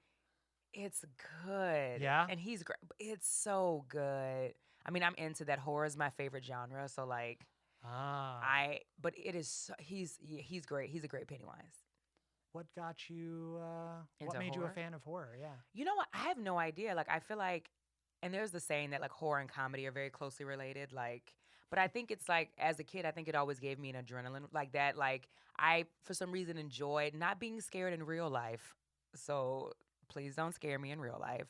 it's good. Yeah? And he's great. It's so good. I mean, I'm into that. Horror is my favorite genre. So like, but it is, he's great. He's a great Pennywise. What got you, what Into made you a horror? fan of horror? Yeah. You know what? I have no idea. Like, I feel like, and there's the saying that like horror and comedy are very closely related. Like, but I think it's like, as a kid, I think it always gave me an adrenaline like that. Like, I, for some reason, enjoyed not being scared in real life. So please don't scare me in real life.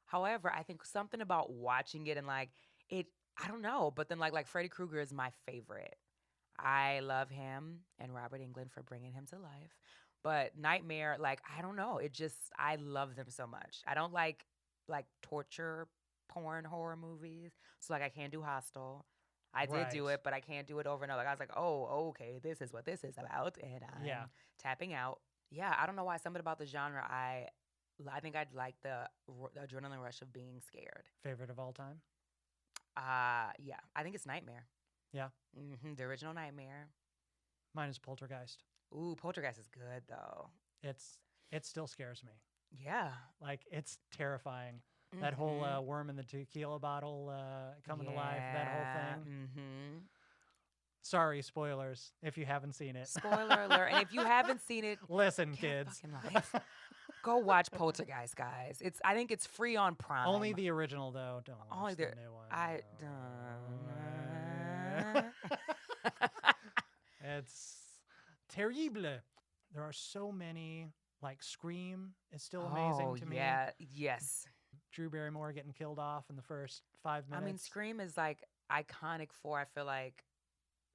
However, I think something about watching it and like it, I don't know, but then like Freddy Krueger is my favorite. I love him and Robert Englund for bringing him to life. But Nightmare, like, I don't know. It just, I love them so much. I don't like torture porn horror movies. So like I can't do Hostel. I did do Right. it, but I can't do it over and over. Like I was like, oh, okay, this is what this is about. And I'm Yeah. tapping out. Yeah, I don't know why. Something about the genre I think I'd like the adrenaline rush of being scared. Favorite of all time? Yeah, I think it's Nightmare. Yeah. The original Nightmare. Mine is Poltergeist. Ooh, Poltergeist is good though. It still scares me. Yeah. Like, it's terrifying. That whole worm in the tequila bottle coming to life, that whole thing. Sorry, spoilers, if you haven't seen it. Spoiler alert. And if you haven't seen it, listen, get kids. fucking life. Go watch Poltergeist, guys. I think it's free on Prime. Only the original, though. Don't watch Only the new one. I It's terrible. There are so many. Like, Scream is still amazing to me. Yeah, yes. Drew Barrymore getting killed off in the first 5 minutes. I mean, Scream is like iconic for, I feel like,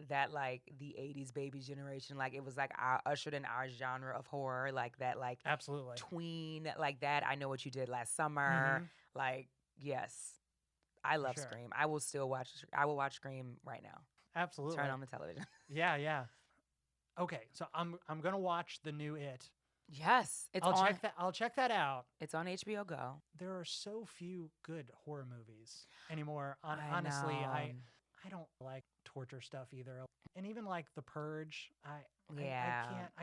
that like the 80s baby generation. Like, it was like ushered in our genre of horror, like that, like absolutely tween, like that. I Know What You Did Last Summer. Like, yes, I love Scream. I will still watch. I will watch Scream right now. Absolutely. Turn on the television. Yeah. Okay, so I'm gonna watch the new It. Yes, I'll check that out. It's on HBO Go. There are so few good horror movies anymore. Honestly, I don't like torture stuff either. And even like The Purge, I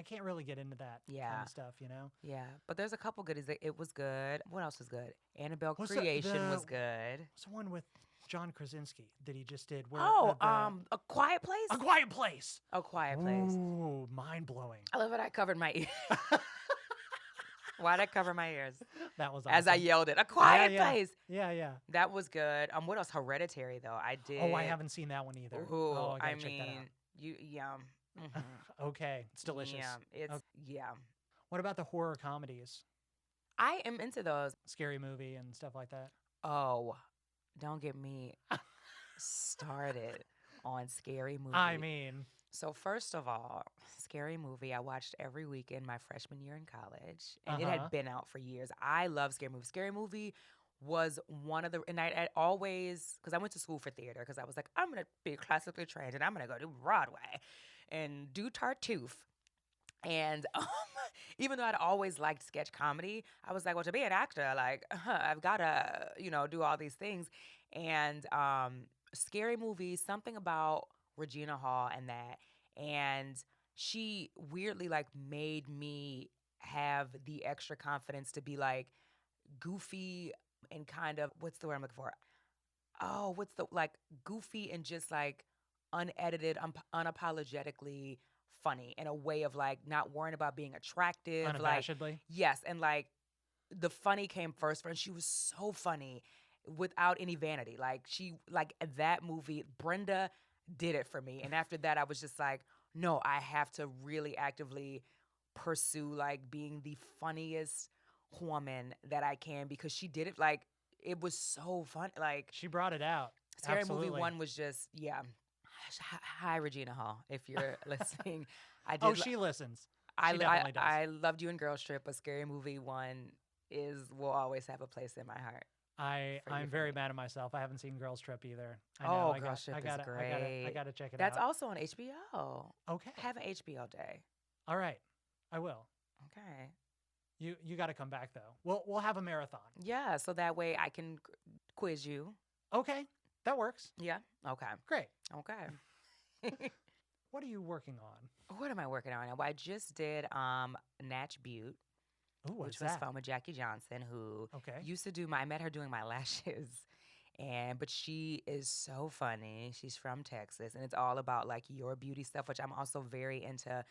can't really get into that kind of stuff, you know? Yeah, but there's a couple goodies. It was good. What else was good? Annabelle Creation was good. What's the one with John Krasinski that he just did? A Quiet Place? A Quiet Place. A Quiet Place. Ooh, mind-blowing. I love it. I covered my ears. Why'd I cover my ears? That was awesome. As I yelled it. A Quiet Place. Yeah. That was good. What else? Hereditary, though. I did. Oh, I haven't seen that one either. Ooh, I gotta check that out. Yum. Okay, it's delicious. Yeah. What about the horror comedies? I am into those. Scary Movie and stuff like that. Oh, don't get me started on Scary Movie. I mean, so first of all, Scary Movie, I watched every weekend my freshman year in college, and it had been out for years. I love Scary Movie. Scary Movie was one of the, and I always, because I went to school for theater, because I was like, I'm going to be classically trained, and I'm going to go to Broadway and do Tartuffe. And even though I'd always liked sketch comedy, I was like, well, to be an actor, like, I've got to, do all these things. And Scary Movie, something about Regina Hall and that. And she weirdly, like, made me have the extra confidence to be, like, goofy and kind of, what's the word I'm looking for? Oh, goofy and just, like, unedited, unapologetically funny in a way of like not worrying about being attractive. Unabashedly. Like, yes. And like the funny came first for her. And she was so funny without any vanity. Like that movie, Brenda did it for me. And after that, I was just like, no, I have to really actively pursue like being the funniest woman that I can, because she did it. Like, it was so fun. Like, she brought it out. Scary Absolutely. Movie 1 was just, yeah. Hi, Regina Hall, if you're listening. She listens. She definitely does. I loved you in Girls Trip, but Scary Movie 1 will always have a place in my heart. I'm very mad at myself. I haven't seen Girls Trip either. Girls Trip is great. I gotta check it out. That's also on HBO. Okay. Have an HBO day. All right, I will. Okay. You got to come back though. We'll have a marathon. Yeah, so that way I can quiz you. Okay. That works. Yeah? Okay. Great. Okay. What are you working on? What am I working on? Well, I just did Natch Butte, which was fun with Jackie Johnson, who used to I met her doing my lashes. But she is so funny. She's from Texas, and it's all about like your beauty stuff, which I'm also very into,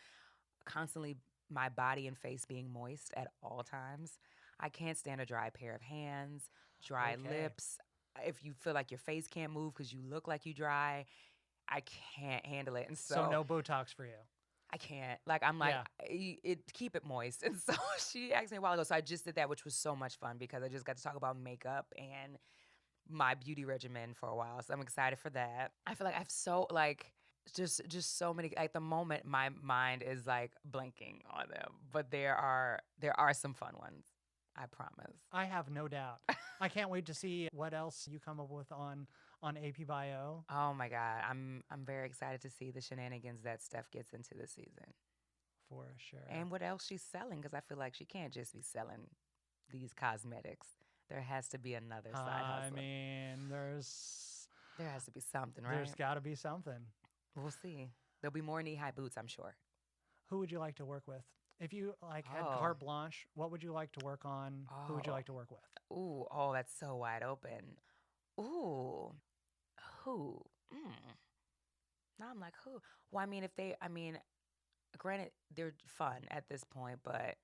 constantly my body and face being moist at all times. I can't stand a dry pair of hands, dry lips. If you feel like your face can't move because you look like you dry, I can't handle it. And so no Botox for you. I can't. Like, I'm like, keep it moist. And so she asked me a while ago. So I just did that, which was so much fun because I just got to talk about makeup and my beauty regimen for a while. So I'm excited for that. I feel like I have so, like, just so many. At the moment, my mind is like blanking on them. But there are some fun ones. I promise. I have no doubt. I can't wait to see what else you come up with on AP Bio. Oh my God. I'm very excited to see the shenanigans that Steph gets into this season. For sure. And what else she's selling, because I feel like she can't just be selling these cosmetics. There has to be another side hustle. I mean, there's There has to be something, right? there's got to be something. We'll see. There'll be more knee-high boots, I'm sure. Who would you like to work with? If you had Oh. carte blanche, what would you like to work on? Who would you Oh. like to work with? Ooh, oh, that's so wide open. Ooh, who? Now I'm like, who? Well, granted, they're fun at this point, but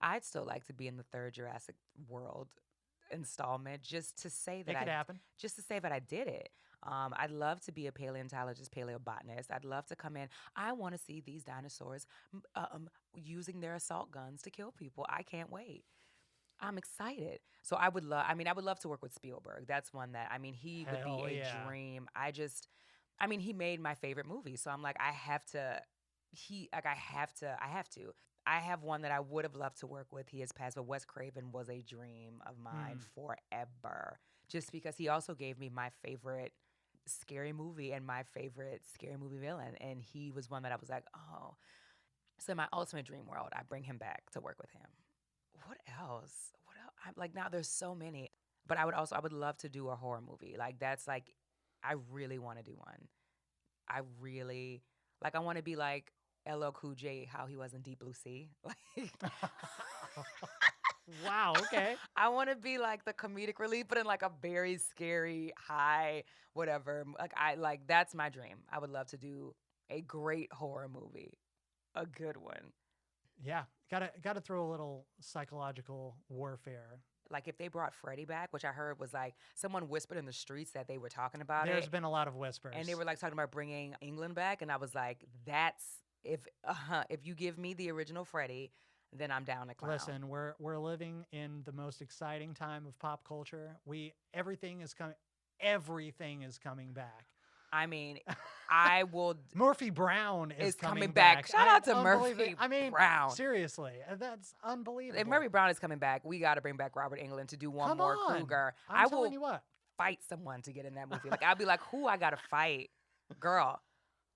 I'd still like to be in the third Jurassic World installment just to say It that could happen. just to say that I did it. I'd love to be a paleontologist, paleobotanist. I'd love to come in. I want to see these dinosaurs using their assault guns to kill people. I can't wait. I'm excited. So I would love to work with Spielberg. That's one that, he would Hell be a yeah. dream. He made my favorite movie. So I'm like, I have to. I have one that I would have loved to work with. He has passed, but Wes Craven was a dream of mine forever. Just because he also gave me my favorite scary movie and my favorite scary movie villain. And he was one that I was like, oh. So in my ultimate dream world, I bring him back to work with him. What else? I'm like, now there's so many. But I would love to do a horror movie. I really want to do one. I want to be like LL Cool J, how he was in Deep Blue Sea. Wow, okay. I want to be like the comedic relief, but in like a very scary, high, whatever. That's my dream. I would love to do a great horror movie, a good one. Yeah, gotta throw a little psychological warfare. Like if they brought Freddie back, which I heard was like someone whispered in the streets that they were talking about There's it. been a lot of whispers. And they were like talking about bringing England back. And I was like, that's, if you give me the original Freddie, then I'm down to clown. Listen, we're living in the most exciting time of pop culture. Everything is coming back. I will. Murphy Brown is coming back. Shout out to Murphy Brown. Seriously, that's unbelievable. If Murphy Brown is coming back, we got to bring back Robert Englund to do one Come more on. Krueger. I'm I telling will you what. fight someone to get in that movie. Like I'll be like, who I got to fight, girl?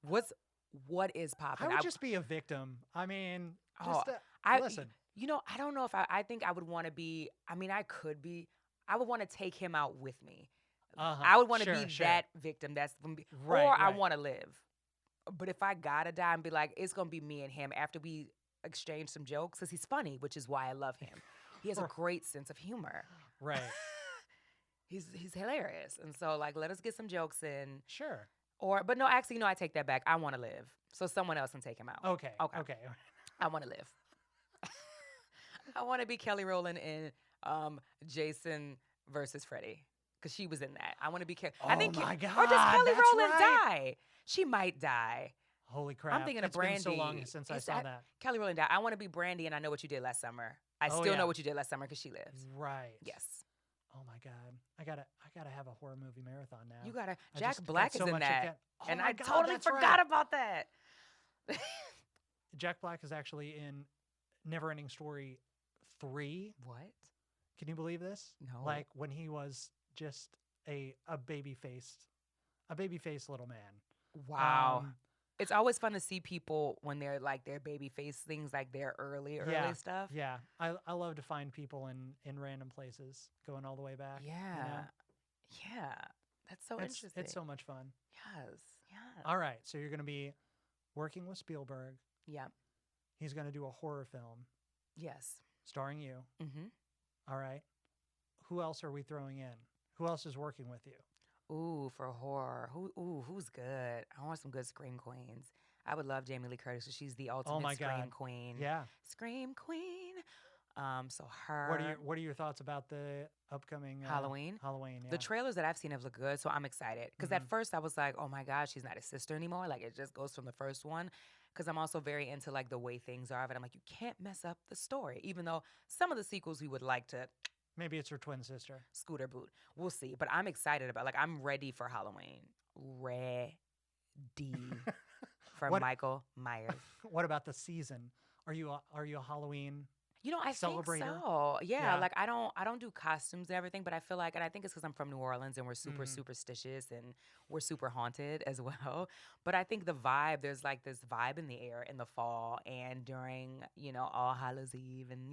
What is popping? I would just be a victim. Listen. I don't know if I think I would want to be. I could be. I would want to take him out with me. I would want to be that victim. That's right, or I want to live. But if I gotta die and be like, it's gonna be me and him after we exchange some jokes, because he's funny, which is why I love him. He has a great sense of humor. Right. He's hilarious, and so like, let us get some jokes in. Sure. But no, actually, no, I take that back. I want to live, so someone else can take him out. Okay. I want to live. I want to be Kelly Rowland in Jason versus Freddy. Because she was in that. I want to be Kelly. Oh my God. Or does Kelly that's Rowland right. die? She might die. Holy crap. I'm thinking of It's Brandy. been so long since I saw that. Kelly Rowland died. I want to be Brandy, and I know what you did last summer. I still know what you did last summer because she lives. Right. Yes. Oh my God. I gotta have a horror movie marathon now. You gotta. I Jack just Black got is so in much that. Oh And my I God, totally that's forgot right. about that. Jack Black is actually in Neverending Story 3. What? Can you believe this? No. Like when he was just a baby-faced little man. Wow. It's always fun to see people when they're like their baby face things, like their early stuff. Yeah. I love to find people in random places going all the way back. Yeah. You know? Yeah. That's so interesting. It's so much fun. Yes. Yeah. All right. So you're going to be working with Spielberg. Yeah. He's going to do a horror film Yes. starring you. Mm-hmm. All right. Who else are we throwing in? Who else is working with you? Ooh, for horror. Who's good? I want some good scream queens. I would love Jamie Lee Curtis. She's the ultimate scream queen. Yeah. Scream queen. So her. What are your thoughts about the upcoming Halloween? Halloween, yeah. The trailers that I've seen have looked good, so I'm excited. Because at first I was like, oh my gosh, she's not his sister anymore. Like it just goes from the first one. Because I'm also very into like the way things are. But I'm like, you can't mess up the story. Even though some of the sequels we would like to. Maybe it's her twin sister. Scooter boot. We'll see. But I'm excited about I'm ready for Halloween. Ready for Michael Myers. What about the season? Are you a Halloween? I celebrator? think so. Yeah, Yeah. like I don't do costumes and everything, but I feel like, and I think it's because I'm from New Orleans and we're super Mhm. superstitious and we're super haunted as well. But I think the vibe, there's like this vibe in the air in the fall and during, All Hallows Eve, and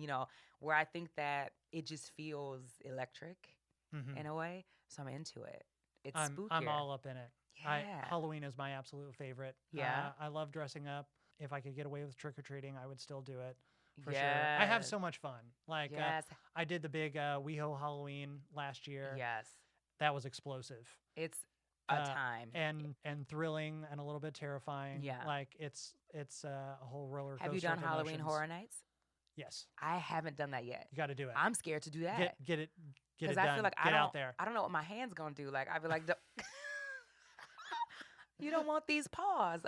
where I think that it just feels electric Mhm. in a way. So I'm into it. It's I'm spookier. all up in it. Yeah. Halloween is my absolute favorite. Yeah. I love dressing up. If I could get away with trick or treating, I would still do it for sure. I have Yes. so much fun. Like Yes. I did the big WeHo Halloween last year. Yes. That was explosive. It's a time. and thrilling and a little bit terrifying. Yeah. Like it's a whole roller coaster. Have you done of Halloween emotions. Horror Nights? Yes, I haven't done that yet. you got to do it. I'm scared to do that. Get it Because done. I feel like get out there. I don't know what my hand's gonna do. Like I'd be like, you don't want these paws.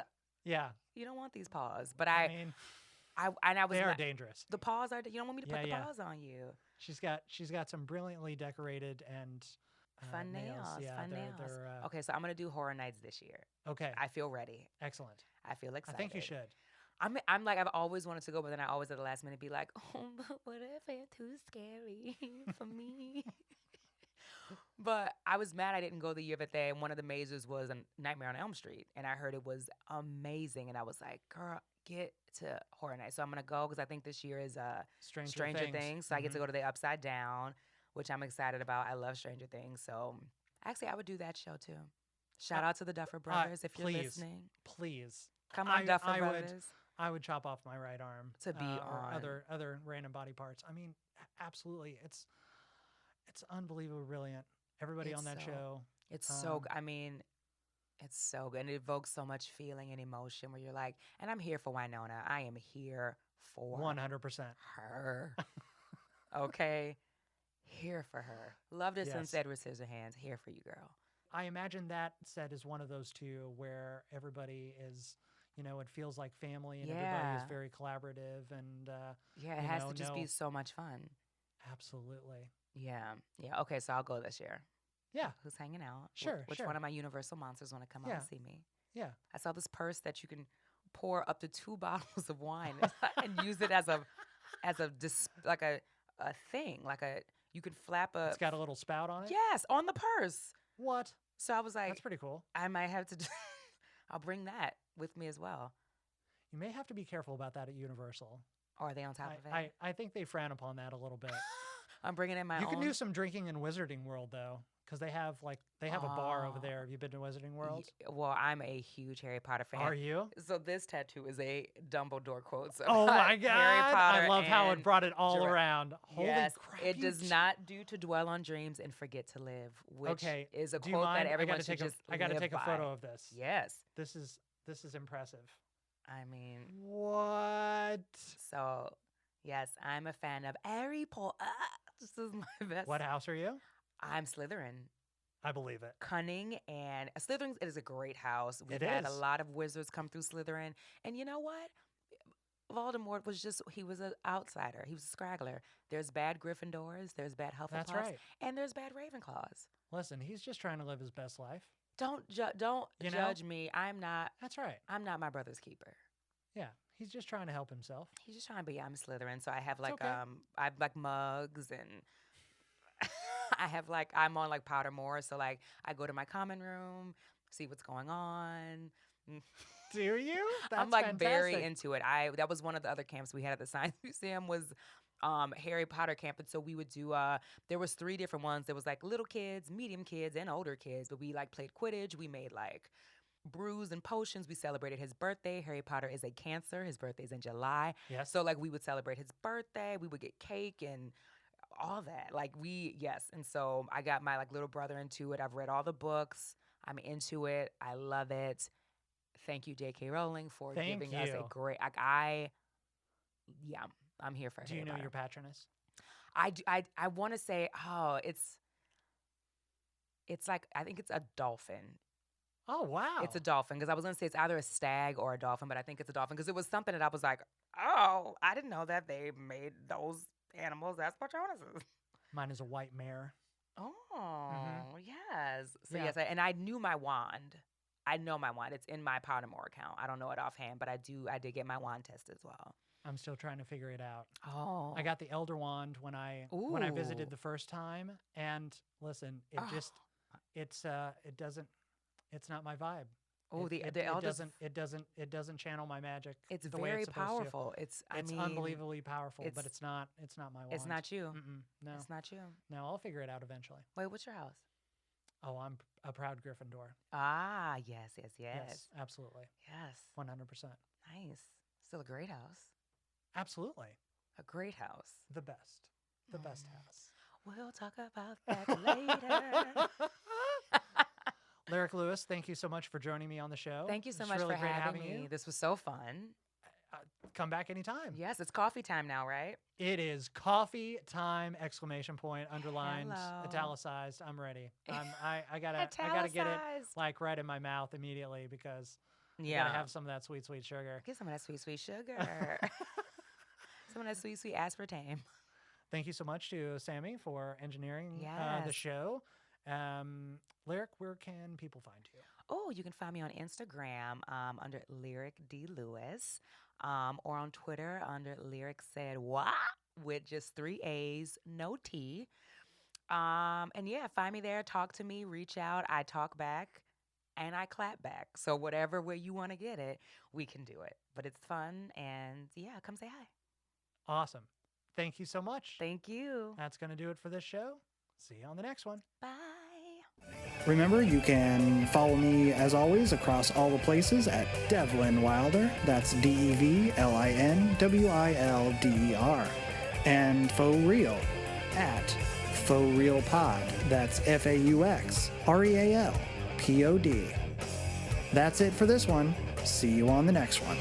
Yeah, You don't want these paws. But I mean, I was they are not- dangerous. The paws are. You don't want me to put the Yeah. paws on you. She's got some brilliantly decorated and Fun nails. Yeah, Fun they're, nails. They're, Okay, so I'm gonna do Horror Nights this year. okay. I feel ready. Excellent. I feel I excited. think you should. I'm like, I've always wanted to go, but then I always at the last minute be like, oh, but what if it's too scary for me? But I was mad I didn't go the year that one of the mazes was a Nightmare on Elm Street, and I heard it was amazing, and I was like, girl, get to Horror Nights. So I'm gonna go because I think this year is Stranger Things. So I get to go to the Upside Down, which I'm excited about. I love Stranger Things, so actually I would do that show too. Shout out to the Duffer Brothers if you're listening. Please. Come on, Duffer I Brothers. I would chop off my right arm To be or on. other random body parts. I mean, absolutely. It's unbelievably brilliant. Everybody It's on that so- show. It's so I mean, it's so good. And it evokes so much feeling and emotion where you're like, and I'm here for Winona. I am here for 100%. her. Okay? Here for her. Loved it since Yes. Edward Scissorhands. Here for you, girl. I imagine that set is one of those two where everybody is, it feels like family and everybody is Yeah. very collaborative and Yeah, it You has know, to just be no. so much fun. absolutely. Yeah. Yeah. Okay, so I'll go this year. Yeah. Who's hanging out? Sure, Which sure. one of my Universal monsters want to come out Yeah. and see me? Yeah. I saw this purse that you can pour up to 2 bottles of wine and use it as a thing, you could flap a It's got a little spout on it. yes on the purse. What? So I was like, That's pretty cool. I might have to. I'll bring that with me as well. You may have to be careful about that at Universal. Or are they on top of it? I think they frown upon that a little bit. I'm bringing in my You own. can do some drinking in Wizarding World though, because they have a bar over there. Have you been to Wizarding World? Well, I'm a huge Harry Potter fan. Are you? So this tattoo is a Dumbledore quote. So Oh my God! Harry Potter I love how it and brought it all Gerard. around. Holy yes, crap! it you does t- not do to dwell on dreams and forget to live, which Okay. is a Do you quote mind? that everyone I should just gotta live take a by. photo of this. Yes, This is impressive. I mean, What? so yes, I'm a fan of Harry Potter. This is my best. What house are you? I'm Slytherin. I believe it. Cunning and Slytherin is a great house. We've It had is. a lot of wizards come through Slytherin, and you know what? Voldemort he was an outsider. He was a scraggler. There's bad Gryffindors, there's bad Hufflepuffs, That's right. and there's bad Ravenclaws. Listen, he's just trying to live his best life. Don't You know? judge me. I'm not That's right. my brother's keeper. Yeah, he's just trying to help himself. He's just trying to be. I'm Slytherin, so I have okay. I have like mugs and I have I'm on Pottermore, so I go to my common room, see what's going on. Do you? That's I'm very fantastic. into it. That was one of the other camps we had at the Science Museum was Harry Potter camp, and so we would do. There was 3 different ones. There was little kids, medium kids, and older kids. But we played Quidditch. We made brews and potions. We celebrated his birthday. Harry Potter is a Cancer. His birthday's in July. Yes. So we would celebrate his birthday. We would get cake and all that. Yes. And so I got my little brother into it. I've read all the books. I'm into it. I love it. Thank you, J.K. Rowling, for Thank giving us a you. great. I'm here for. Do you Harry know Potter. your patroness? I want to say, it's I think it's a dolphin. Oh wow! It's a dolphin because I was gonna say it's either a stag or a dolphin, but I think it's a dolphin because it was something that I was like, oh, I didn't know that they made those animals as patronuses. Mine is a white mare. Oh, yes. So Yeah. yes, and I knew my wand. I know my wand. It's in my Pottermore account. I don't know it offhand, but I did get my wand test as well. I'm still trying to figure it out. Oh. I got the Elder Wand when I visited the first time, and listen, it's not my vibe. Oh, the It elders. doesn't channel my magic. It's the way very it's supposed to. powerful. It's Unbelievably powerful, but it's it's not my wand. It's not you. No, It's not you. no, I'll figure it out eventually. Wait, what's your house? Oh, I'm a proud Gryffindor. Ah, yes. Absolutely. Yes. 100%. Nice. Still a great house. Absolutely. A great house. The best. The best house. We'll talk about that later. Lyric Lewis, thank you so much for joining me on the show. Thank you so It's much really for great having me. you. This was so fun. Come back anytime. Yes, it's coffee time now, right? It is coffee time! Exclamation point, underlined, Hello. italicized. I'm ready. I gotta get it like right in my mouth immediately because I gotta have some of that sweet, sweet sugar. Get some of that sweet, sweet sugar. Some of that sweet, sweet aspartame. Thank you so much to Sammy for engineering the show. Lyric, where can people find you? Oh, you can find me on Instagram under Lyric D. Lewis, or on Twitter under Lyric Said What with just 3 A's, no T. And yeah, find me there, talk to me, reach out. I talk back and I clap back. So whatever way you want to get it, we can do it. But it's fun, and yeah, come say hi. Awesome. Thank you so much. Thank you. That's going to do it for this show. See you on the next one. Bye. Remember, you can follow me, as always, across all the places at Devlin Wilder. That's DEVLINWILDER. And Faux Real at Faux Real Pod. That's FAUXREALPOD. That's it for this one. See you on the next one.